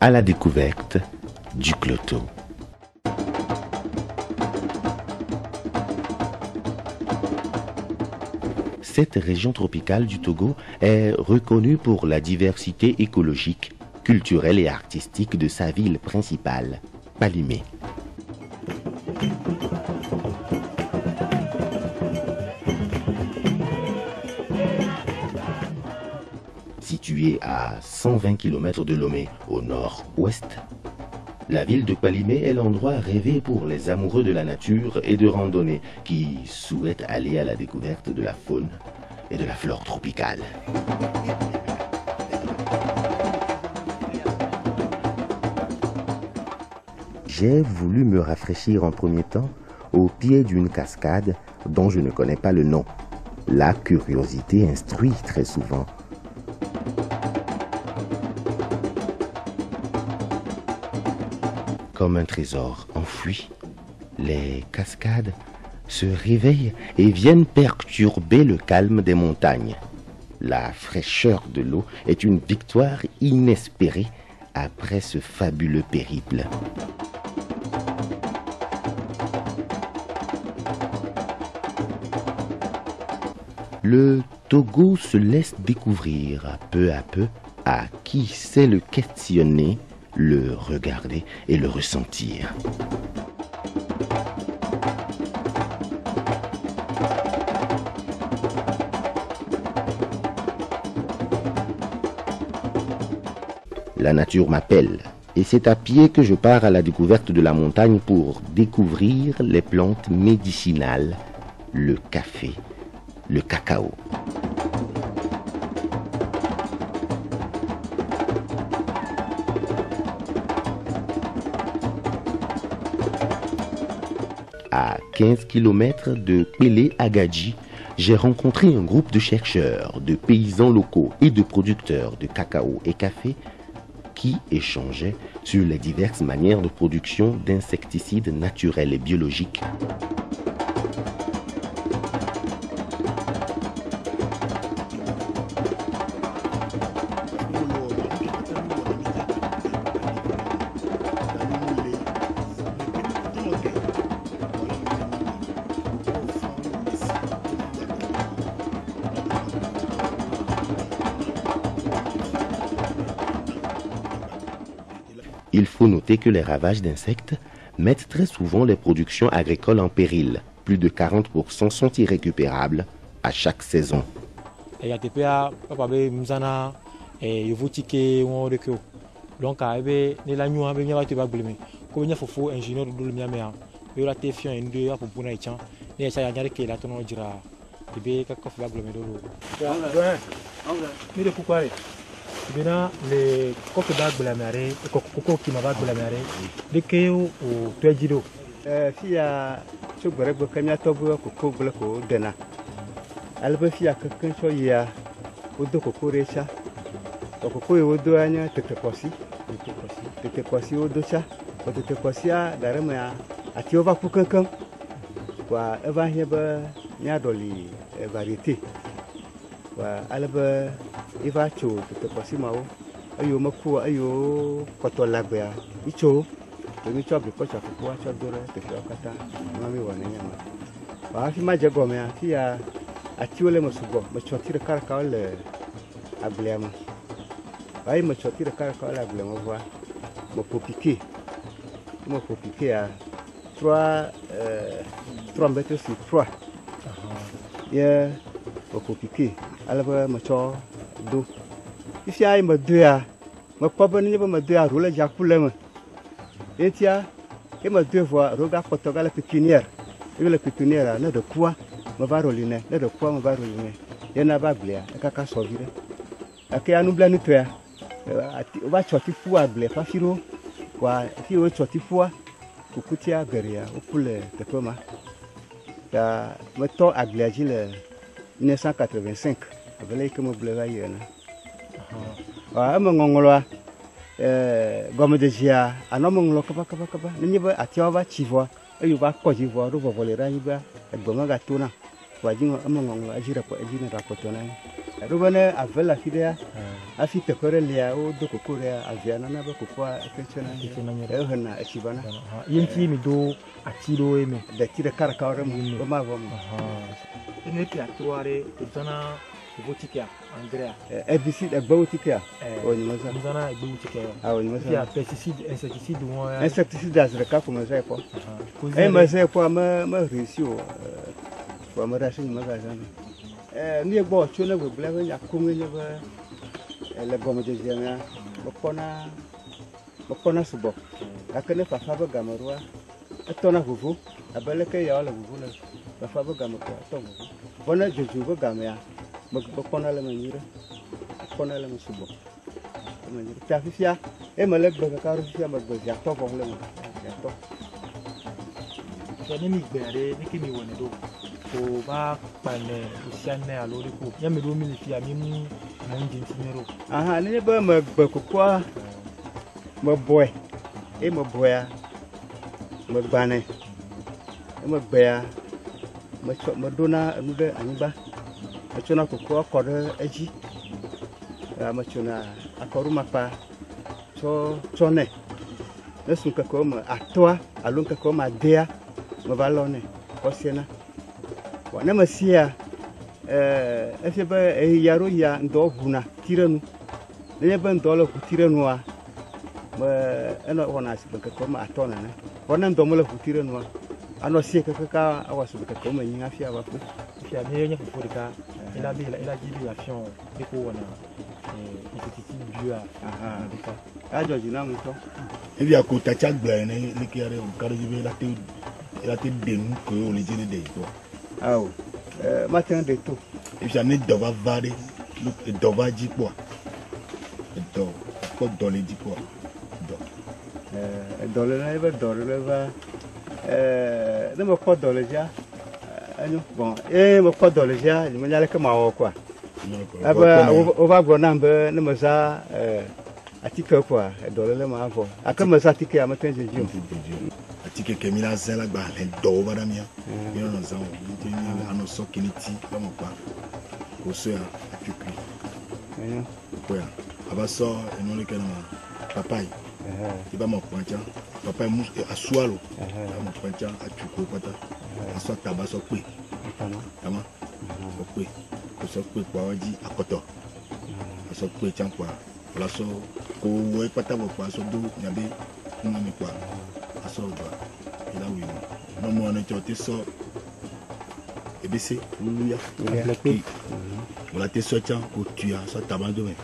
à la découverte du Cloto. Cette région tropicale du Togo est reconnue pour la diversité écologique, culturelle et artistique de sa ville principale, Palimé. Située à 120 km de Lomé, au nord-ouest, la ville de Palimé est l'endroit rêvé pour les amoureux de la nature et de randonnée qui souhaitent aller à la découverte de la faune et de la flore tropicale. J'ai voulu me rafraîchir en premier temps au pied d'une cascade dont je ne connais pas le nom. La curiosité instruit très souvent. Comme un trésor enfoui, les cascades se réveillent et viennent perturber le calme des montagnes. La fraîcheur de l'eau est une victoire inespérée après ce fabuleux périple. Le Togo se laisse découvrir peu à peu à qui sait le questionner, le regarder et le ressentir. La nature m'appelle et c'est à pied que je pars à la découverte de la montagne pour découvrir les plantes médicinales, le café, le cacao. À 15 km de Pélé-Agadji, j'ai rencontré un groupe de chercheurs, de paysans locaux et de producteurs de cacao et café qui échangeaient sur les diverses manières de production d'insecticides naturels et biologiques. Il faut noter que les ravages d'insectes mettent très souvent les productions agricoles en péril. Plus de 40% sont irrécupérables à chaque saison. Bina le coque d'arbre la marée, coco qui m'a battu la marée, les kéo ou tuajido. Fia, ce grec bocania tobo, coco bloco, dena. Alba fia quelqu'un soya, ou de coco recha, coco et odoania, tetequasi, au docha, ou tetequasia, d'aramea, à Tiova Pukankan, quoi, Eva Heba, Niadoli, variété. Alba Eva Cho, the Cosimo, ayo Maku, ayo Cotolabia, Icho, the Mitch of the coach of the watch of the Kata, Mammy one. If you might go, me, here at Tulemosugo, Machoti the Caracol, Ablema. I am Machoti the Caracol, Ablema, Mopopique, Mopopique, trois mètres sur trois. Yeah, Mopopique. Alaba macho do isi ai madua ma papa ni ba madua rola jakule etia e madua voa roga fotoga la pépinière et la pépinière na de quoi ma va roline na de quoi ma va roline yana ba blia kaka sovire ake anu bla ni toya va choti fua ble fa firo wa fi o choti fua kukutia geria opule tepema ya meto aglaji le 1985 avec les mobiliers là ngongolwa gomme de jia anomonglo kaba ni ba atiwa chivo ayu ba ko jivo ro volera iba goma gatuna wajingo amongonglo ajira ko ajina rakotona Rubana avela fidea afite korelia o do kokorea aviana na ba kokwa ekechena ehna ekibana yinti mi do atiro eme da tira karakawre mo ma vo mo ene pi atuare zona botikia Andrea herbicide botikia o ni maza zona botikia ah o ni maza ya pesticide insecticide mo insecticide azreka ko maza ko maza ko ma réussio ko ma rasin maza zana ni gbo chona we bla ya kunge ya ba le gomo de jamia bokona subo akane fa fa ba gamarua etona vuvu abele ke ya la vuvu la fa fa ba gamarua to vuvu bona joju ba gamia bokona le manira bokona le subo manira ta fia e male ba ka ru fia ma ba ya to bo le ya to ni mi gbere ni kimi woni do ko ba pane usiane alori ko ya mi do mi fi ami mu mo njin tinero aha ni ba ma ba ko kwa ma boy e ma boya ma bane e ma baya ma dona anu de aniba ma chona ko ko de eji ma chona akoru mapa chone nesu ka ko ma atwa alun ka ko ma dea ma valone osiena wana masia ese ba yaro ya ndo huna tiranu ne ba ndo lo tiranu wa ma eno wana si ba ko ma atona ne wana ndo mo lo tiranu wa ano sie ka awasu ba ko ma nyinga fia ba ko fia ne nya ko ka ila jibi action de ko wana petite bio aha dika ajo jina mu to ebi akota chagba ne le kiare o kare jibe la te denu ko o le jine de to awo matin de tout ebi ane dova vade dova jipo do ko do le jipo do dole na ebe dole le va ne mo ko dole ja anyo bon mo ko dole ja ni mo nyale ka ma wo kwa aba o va go nambe ne mo sa atike kwa dole le ma vo aka mo sa atike am ten je atike ke mi la zela gba le do ba da mi mi no za o ni ano so kiniti ba mo pa ko so ya atike ko ya aba so eno le kana papai ti ba mo pancha papai mu asualo ba mo pancha atuko pata aso taba so pe tama so pe ko so pe pa waji akoto aso pe chankwa la so ko we pata bo pa so do nyabe na mi kwa aso do ila wi no mo na chote so ebisi luya ki wala te so chan ko tua so tabando me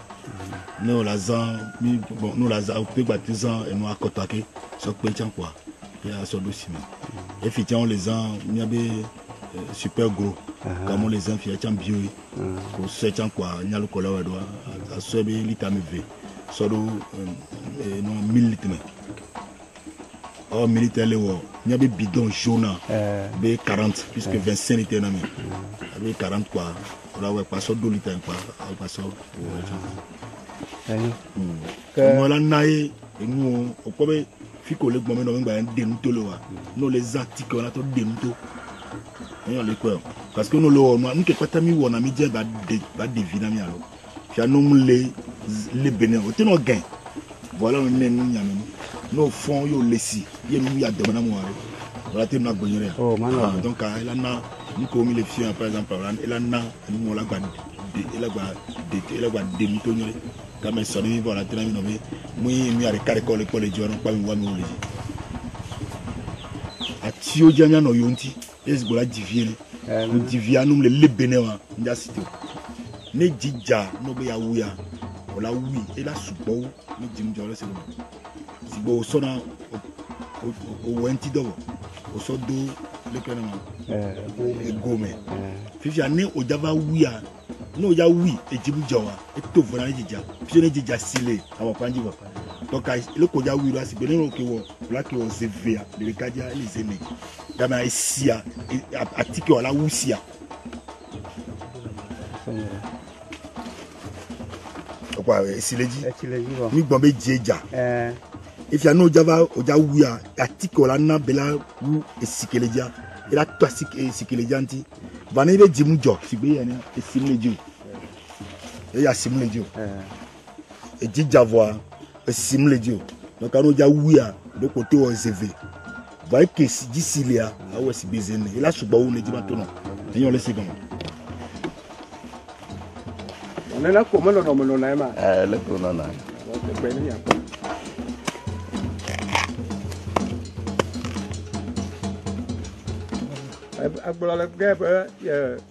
no la zan mi bon no la za pe gba te zan e no akoto ake so pe chan kwa ya so do simi e fi chan les ans nyabe super gros comme les ans fi chan bio ko so chan kwa nyalo ko la wa do aso be litame ve so do no 1000 litres oh militaire le wo nyabe bidon jaune be 40 puisque 25 litres na me be 40 quoi là ouais pas so 2 litres quoi pas so que la nae et nous o ko be fi ko le gbon me no ngba denu to le wa no les articles on a to denu to on le quoi parce que nous le on nous que pata mi wona mi je ba devina mi alo fi anu le benin o te no gain voilà on est nous nyame no fond yo lesi ye mi ya demana mo are voilà te na gbonyere oh man donc elle na ni ko mi le fien par exemple elle na ni mo la gba de to nyore comme ça ni voilà te na mi no be mi are kare ko le jo no pa mi wa mi le ati o janya no yonti es gola divine divia num le benewa nda sito ne jija no be ya wuya wala wi e la subo ni jimjo le se sibo sona o wenti do o so do le kana e gome fifi ane o java wuya no ya wi e jimjo wa e to vona jija fifi ne jija sile awo panji bo donc le ko ja wi lo asibe ne o ke wo la ke o se via le kadia les ene dama isia atike wala wusia kwa sileji mi gbon be jeja if ya no java o ja wuya atike wala na bela wu esikeleja ila to esikeleja nti vana be jimujo sigbe ya ni esileju et il y a simule Dieu. Et dit Javois, simule Dieu. Donc, quand on dit oui, de côté, on est élevé. Voyez que d'ici là, on est baisé. Et là, je suis pas où on est dit maintenant. Et on laisse comme on est là comment on a là ma là qu'on en a agbola gebe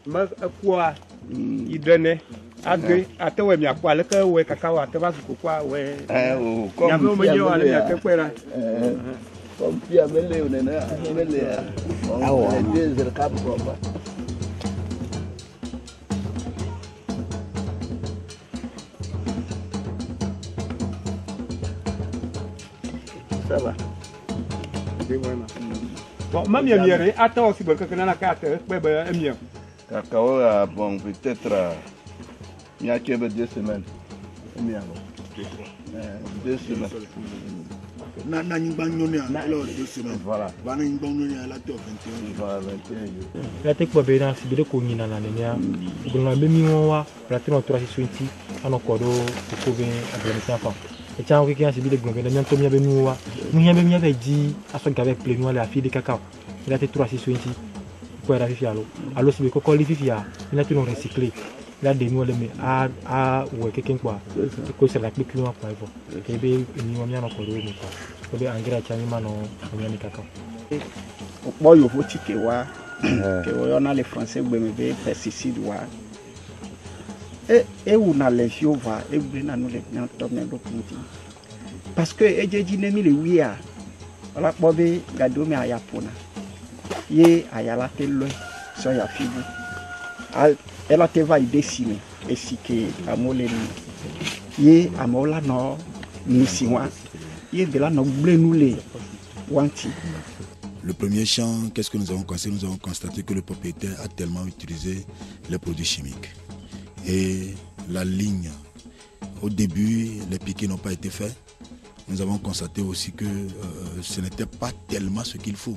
ma akwa idene agbe atewe mi akwa le ke we kakao ateba su kwa we ya me mo je wa le ya te kwera comme pia mele on na mele awo des cap bomba ça va c'est moi. Bon, même si attends aussi parce que na carte bébé mieux. Cacao bon peut-être il y a que 2 semaines. Mieux. 2 semaines. Na ñu ba ñone alors 2 semaines. Voilà. Ba na ñu ba ñone la to 21. Voilà 21. La tek kwa bena si bide ko nyina na nenia gulna be mi won la tino 320 ano ko do ko be agreement fa e chan ko kian si bide gulna be nyanto mi be mi wa mu nya be di aso gabe ple no la fi de cacao la tek 320 ko era fi alo alo si be ko li fi ya la tino recycler la de mi wala me a we keken kwa ko se la clip no kwa ivo ke be ni wa mi ano ko do mi kwa ko be engrais cha mi mano mi ni cacao Bon, il faut que on a les Français qui pesticides. Et on a les vieux, et on a les parce que les gens qui ont dit voilà, Bobé, Gado, mais à Yapona. Yé, à Yala, Telo, so ya fibu. Elle a été décimée, et si que à Molé, yé, à Mola, non, Nissiwa, yé, de là, non, blé, nous les wanti. Le premier champ, qu'est-ce que nous avons constaté? Nous avons constaté que le propriétaire a tellement utilisé les produits chimiques. Et la ligne, au début, les piquets n'ont pas été faits. Nous avons constaté aussi que ce n'était pas tellement ce qu'il faut.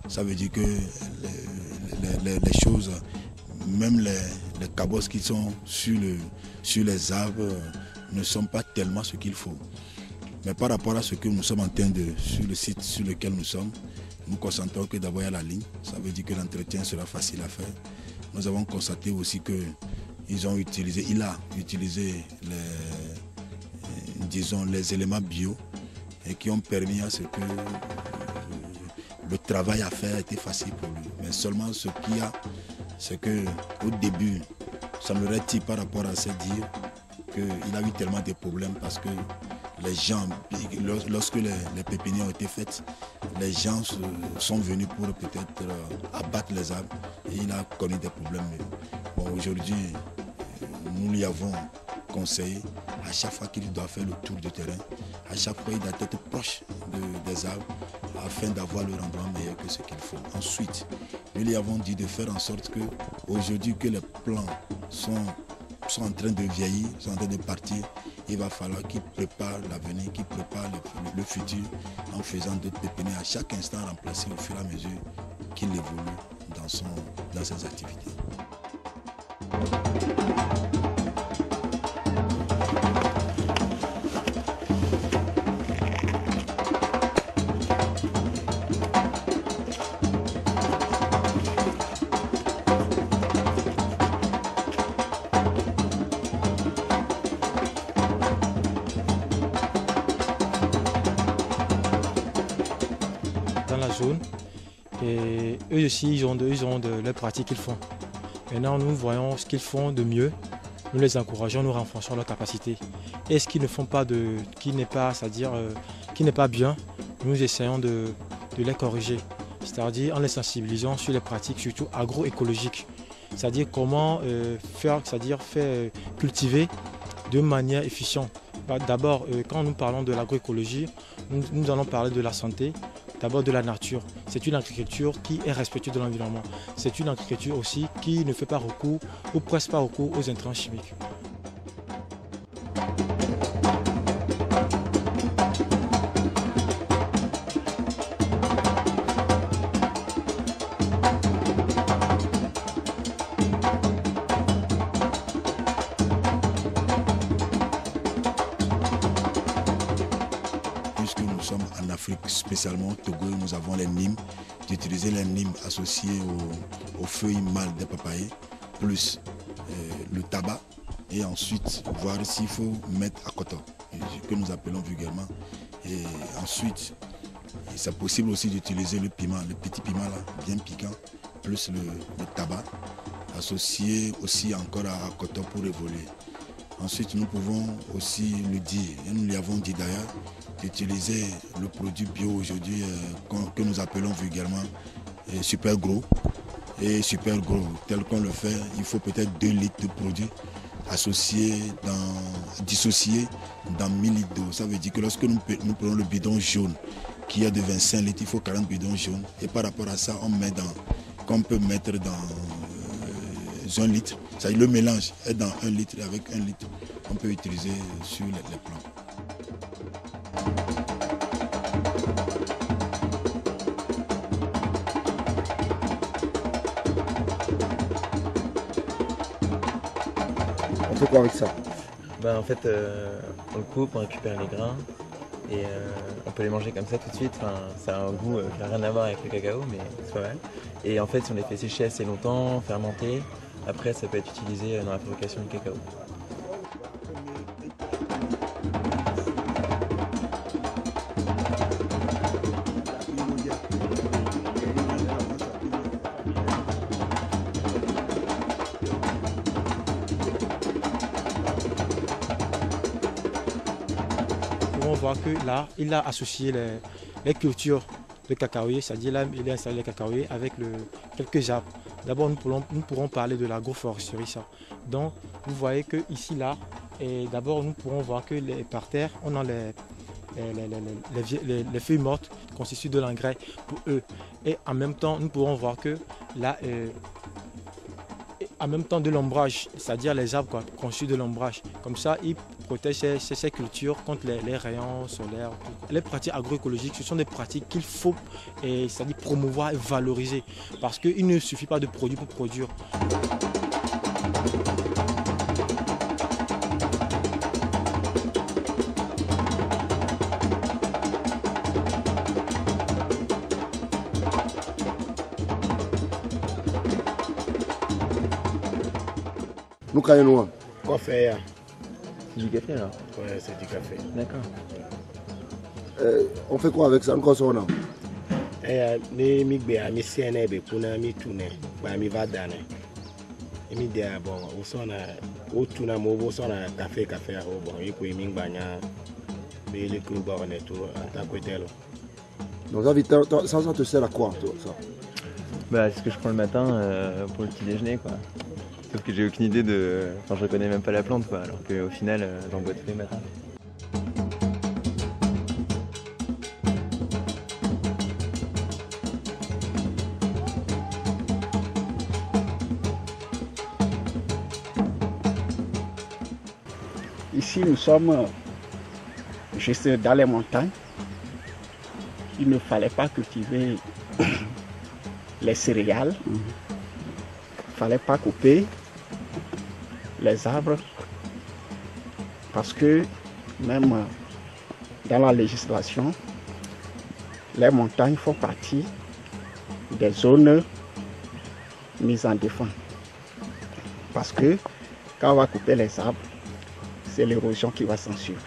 Ça veut dire que les choses, même les cabosses qui sont sur les arbres, ne sont pas tellement ce qu'il faut. Mais par rapport à ce que nous sommes en train de, sur le site sur lequel nous sommes, nous constatons que d'abord il y a la ligne, ça veut dire que l'entretien sera facile à faire. Nous avons constaté aussi qu'il a utilisé les éléments bio et qui ont permis à ce que le travail à faire était facile pour lui. Mais seulement ce qu'il y a, c'est qu'au début, ça me retire par rapport à se dire qu'il a eu tellement de problèmes parce que les gens, lorsque les pépinières ont été faites, les gens sont venus pour peut-être abattre les arbres et il a connu des problèmes. Bon, aujourd'hui, nous lui avons conseillé, à chaque fois qu'il doit faire le tour du terrain, à chaque fois il doit être proche des arbres afin d'avoir le rendement meilleur que ce qu'il faut. Ensuite, nous lui avons dit de faire en sorte que aujourd'hui que les plants sont en train de vieillir, sont en train de partir, il va falloir qu'il prépare l'avenir, qu'il prépare le futur en faisant d'autres pépinières à chaque instant remplacer au fur et à mesure qu'il évolue dans ses activités. Dans la zone et eux aussi ils ont de leurs pratiques qu'ils font. Maintenant nous voyons ce qu'ils font de mieux, nous les encourageons, nous renforçons leur capacité. Et ce qu'ils ne font pas qui n'est pas bien, nous essayons de les corriger. C'est-à-dire en les sensibilisant sur les pratiques surtout agroécologiques. C'est-à-dire comment faire cultiver de manière efficiente. D'abord, quand nous parlons de l'agroécologie, nous allons parler de la santé, d'abord de la nature. C'est une agriculture qui est respectueuse de l'environnement. C'est une agriculture aussi qui ne fait pas recours ou presque pas recours aux intrants chimiques. spécialement au Togo, nous avons les nimes, d'utiliser les nimes associés aux feuilles mâles des papayers, plus le tabac, et ensuite voir s'il faut mettre à coton, que nous appelons vulgairement. Et ensuite, c'est possible aussi d'utiliser le piment, le petit piment là, bien piquant, plus le tabac, associé aussi encore à coton pour évoluer. Ensuite, nous pouvons aussi le dire, et nous l'avons dit d'ailleurs, d'utiliser le produit bio aujourd'hui que nous appelons vulgairement super gros. Et super gros, tel qu'on le fait, il faut peut-être 2 litres de produit dissocié dans 1000 litres d'eau. Ça veut dire que lorsque nous prenons le bidon jaune qui est de 25 litres, il faut 40 bidons jaunes. Et par rapport à ça, qu'on peut mettre dans 1 litre. C'est-à-dire le mélange est dans 1 litre et avec 1 litre, on peut utiliser sur les plants. On fait quoi avec ça? En fait, on le coupe, on récupère les grains et on peut les manger comme ça tout de suite. Enfin, ça a un goût qui n'a rien à voir avec le cacao, mais c'est pas mal. Et en fait, si on les fait sécher assez longtemps, fermenter, après ça peut être utilisé dans la fabrication du cacao. On voit que là, il a associé les cultures de cacaoyer, c'est-à-dire là, il a installé les cacaoyers avec quelques arbres. D'abord, nous pourrons parler de l'agroforesterie. Ça. Donc, vous voyez que ici, là, d'abord, nous pourrons voir que par terre, on a les feuilles mortes qui constituent de l'engrais pour eux. Et en même temps, nous pourrons voir que là, en même temps de l'ombrage, c'est-à-dire les arbres conçus de l'ombrage. Comme ça, ils protègent ces cultures contre les rayons solaires. Les pratiques agroécologiques, ce sont des pratiques qu'il faut c'est-à-dire promouvoir et valoriser. Parce qu'il ne suffit pas de produire pour produire. Nous caillons Quoi faire? C'est du café alors? Ouais, c'est du café. D'accord. on fait quoi avec ça? Encore ça, on a. Ni mi gbe ami siene be kuna mi tune ba mi va dane. Mi dia bon o sona o tuna mo bo sona café o bon iko mi gbanya be le kru ba on est tout en tant que tel. Donc ça te sert à quoi toi, ça? C'est ce que je prends le matin pour le petit déjeuner quoi. Sauf que j'ai aucune idée de... Enfin, je reconnais même pas la plante quoi, alors qu'au final, j'en bois tous les matins. Ici, nous sommes juste dans les montagnes. Il ne fallait pas cultiver les céréales. Il ne fallait pas couper les arbres. Parce que même dans la législation, les montagnes font partie des zones mises en défense. Parce que quand on va couper les arbres, c'est l'érosion qui va s'en suivre.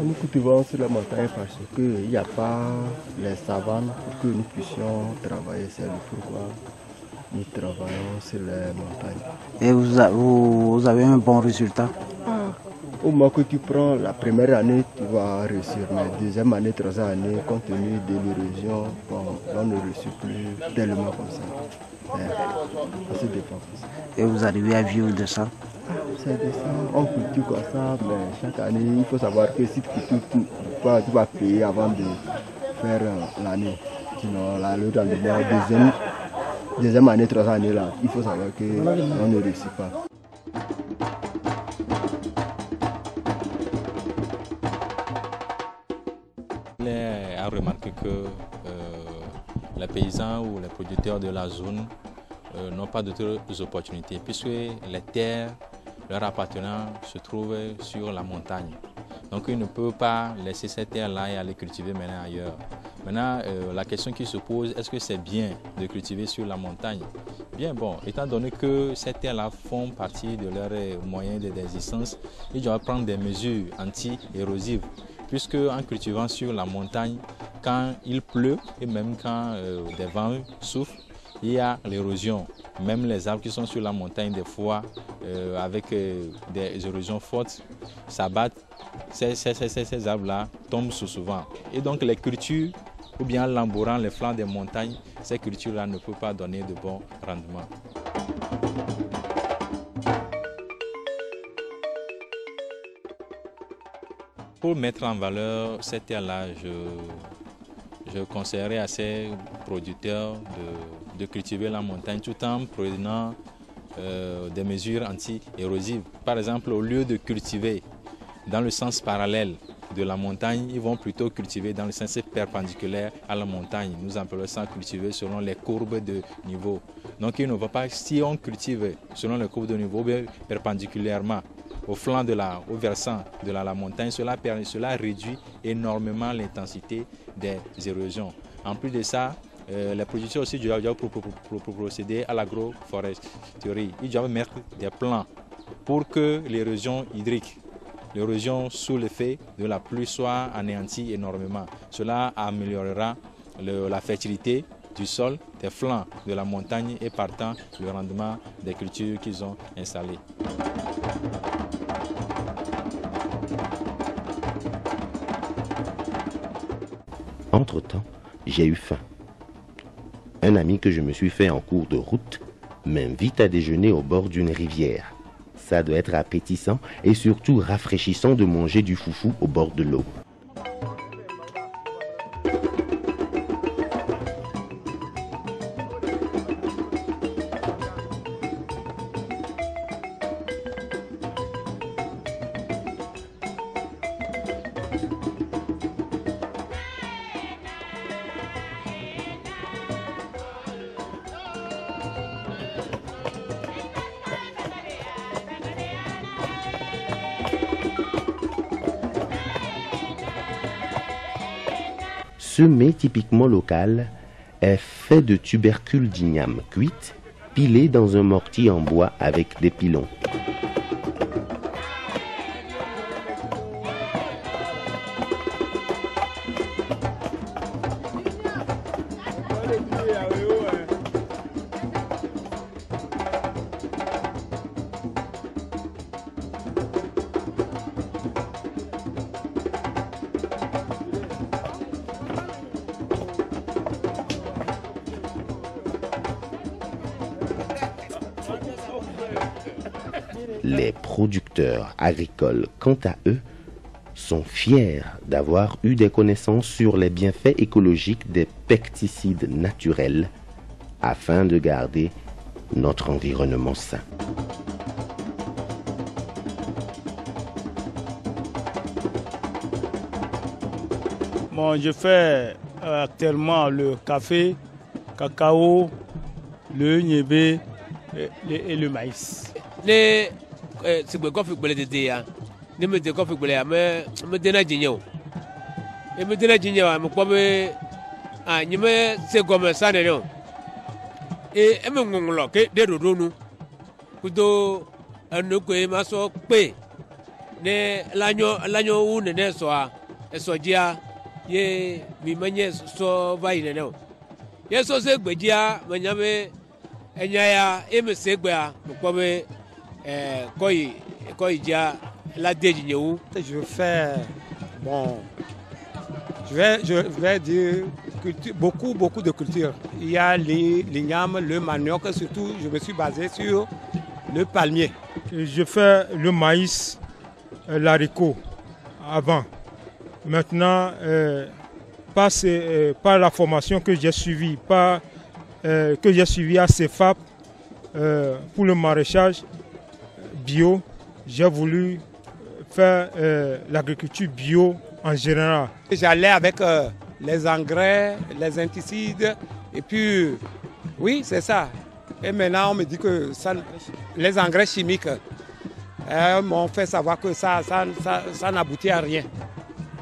Nous cultivons sur la montagne parce qu'il n'y a pas les savanes pour que nous puissions travailler. C'est pourquoi nous travaillons sur les montagnes. Et vous avez un bon résultat? Au moment que tu prends la première année, tu vas réussir. Mais la deuxième année, troisième année, compte tenu de l'érosion, on ne réussit plus tellement comme ça. Ça se dépend. Et vous arrivez à vivre de ça? C'est de ça. On cultive comme ça, mais chaque année, il faut savoir que si tu cultives, tu vas payer avant de faire l'année. Sinon, le rendement, deuxième année, troisième année, là, il faut savoir qu'on ne réussit pas. On a remarqué que les paysans ou les producteurs de la zone n'ont pas d'autres opportunités puisque les terres leur appartenant se trouvent sur la montagne. Donc ils ne peuvent pas laisser cette terre-là et aller cultiver maintenant ailleurs. Maintenant, la question qui se pose, est-ce que c'est bien de cultiver sur la montagne? Bien bon, étant donné que ces terres-là font partie de leurs moyens d'existence, ils doivent prendre des mesures anti-érosives. Puisque en cultivant sur la montagne, quand il pleut et même quand des vents soufflent, il y a l'érosion. Même les arbres qui sont sur la montagne, des fois, avec des érosions fortes, s'abattent. Ces arbres-là tombent souvent. Et donc les cultures, ou bien en labourant les flancs des montagnes, ces cultures-là ne peuvent pas donner de bons rendements. Pour mettre en valeur cette terre-là, je conseillerais à ces producteurs de cultiver la montagne tout en prenant des mesures anti-érosives. Par exemple, au lieu de cultiver dans le sens parallèle de la montagne, ils vont plutôt cultiver dans le sens perpendiculaire à la montagne. Nous appelons ça cultiver selon les courbes de niveau. Donc il ne va pas, si on cultive selon les courbes de niveau, bien perpendiculairement au flanc au versant de la montagne, cela réduit énormément l'intensité des érosions. En plus de ça, les producteurs aussi doivent procéder à l'agroforesterie. Ils doivent mettre des plans pour que l'érosion hydrique, l'érosion sous l'effet de la pluie soit anéantie énormément. Cela améliorera la fertilité du sol, des flancs de la montagne et partant le rendement des cultures qu'ils ont installées. Entre-temps, j'ai eu faim. Un ami que je me suis fait en cours de route m'invite à déjeuner au bord d'une rivière. Ça doit être appétissant et surtout rafraîchissant de manger du foufou au bord de l'eau. Ce mets typiquement local est fait de tubercules d'igname cuites, pilés dans un mortier en bois avec des pilons. Les producteurs agricoles, quant à eux, sont fiers d'avoir eu des connaissances sur les bienfaits écologiques des pesticides naturels afin de garder notre environnement sain. Bon, je fais actuellement le café, cacao, le niébé et le maïs. C'est quoi que vous voulez dire? Ne me dites pas que vous voulez me donner du niveau. Et me donner du niveau, je me c'est comme ça. Et je me dis que des rounous, que un autre maçon paye. L'agneau ou ne soit, et soit dia, ye, mi manière soit vaille. Yes, so c'est que dia, manyame, et yaya, et me c'est quoi, je fais, bon, je vais dire beaucoup de cultures. Il y a l'igname, le manioc, surtout je me suis basé sur le palmier. Je fais le maïs, l'haricot avant. Maintenant, par la formation que j'ai suivie, à CEFAP pour le maraîchage bio, j'ai voulu faire l'agriculture bio en général. J'allais avec les engrais, les insecticides Et puis, oui, c'est ça. Et maintenant, on me dit que ça, les engrais chimiques m'ont fait savoir que ça n'aboutit à rien.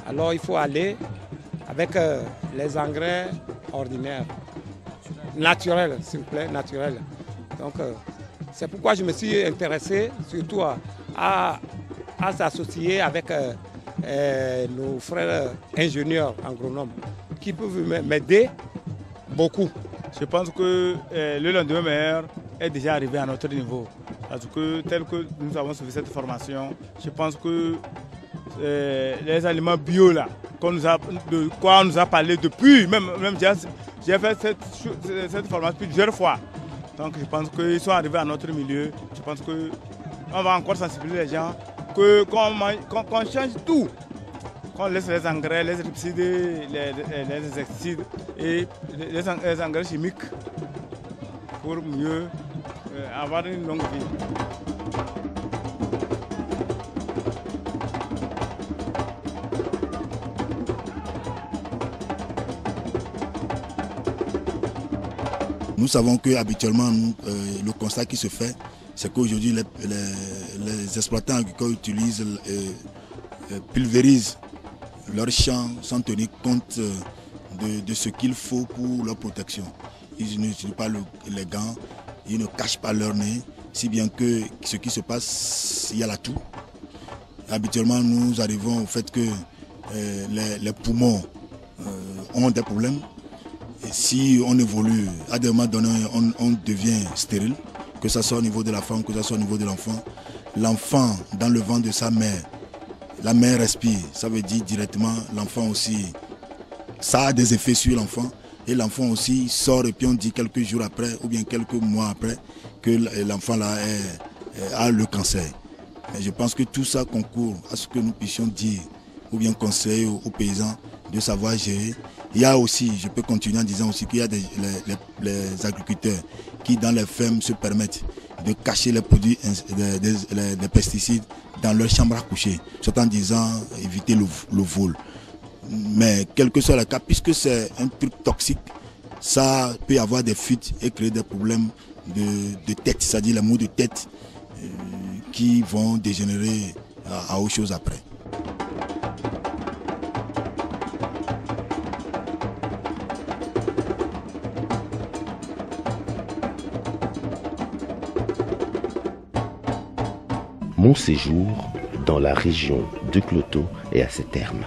Alors, il faut aller avec les engrais ordinaires, naturels, s'il vous plaît, naturels. Donc, c'est pourquoi je me suis intéressé surtout à s'associer avec nos frères ingénieurs agronomes qui peuvent m'aider beaucoup. Je pense que le lendemain meilleur est déjà arrivé à notre niveau. Parce que tel que nous avons suivi cette formation, je pense que les aliments bio là, de quoi on nous a parlé depuis, même j'ai fait cette formation plusieurs fois. Donc je pense qu'ils sont arrivés à notre milieu. Je pense qu'on va encore sensibiliser les gens qu'on change tout. Qu'on laisse les engrais, les herbicides, les insecticides et les engrais chimiques pour mieux avoir une longue vie. Nous savons que habituellement, le constat qui se fait, c'est qu'aujourd'hui les exploitants agricoles pulvérisent leurs champs sans tenir compte de ce qu'il faut pour leur protection. Ils n'utilisent pas les gants, ils ne cachent pas leur nez, si bien que ce qui se passe, il y a la toux. Habituellement, nous arrivons au fait que les poumons ont des problèmes. Et si on évolue, à des moments donnés, on devient stérile, que ce soit au niveau de la femme, que ce soit au niveau de l'enfant. L'enfant, dans le ventre de sa mère, la mère respire, ça veut dire directement l'enfant aussi, ça a des effets sur l'enfant et l'enfant aussi sort et puis on dit quelques jours après ou bien quelques mois après que l'enfant là a le cancer. Mais je pense que tout ça concourt à ce que nous puissions dire ou bien conseiller aux paysans de savoir gérer. Il y a aussi, je peux continuer en disant aussi qu'il y a les agriculteurs qui dans les fermes se permettent de cacher les produits, les pesticides dans leur chambre à coucher, tout en disant éviter le vol. Mais quel que soit le cas, puisque c'est un truc toxique, ça peut y avoir des fuites et créer des problèmes de tête, c'est-à-dire les maux de tête qui vont dégénérer à autre chose après. Mon séjour dans la région de Cloto est à ses termes.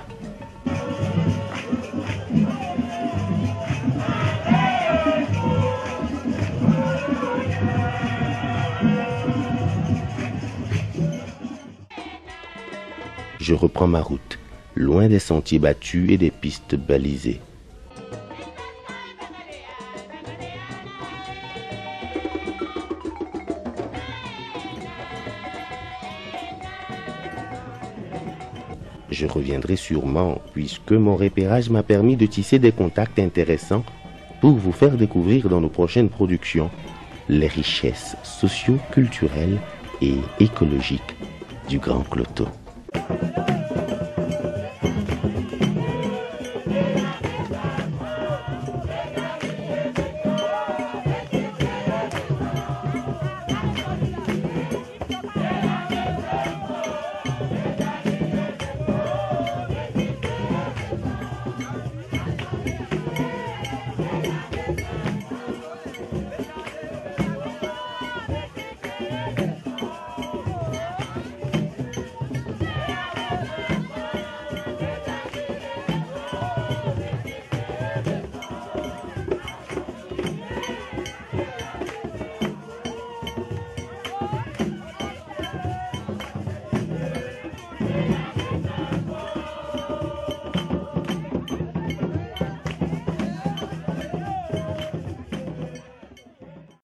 Je reprends ma route, loin des sentiers battus et des pistes balisées. Je reviendrai sûrement puisque mon repérage m'a permis de tisser des contacts intéressants pour vous faire découvrir dans nos prochaines productions les richesses socio-culturelles et écologiques du Grand Cloto.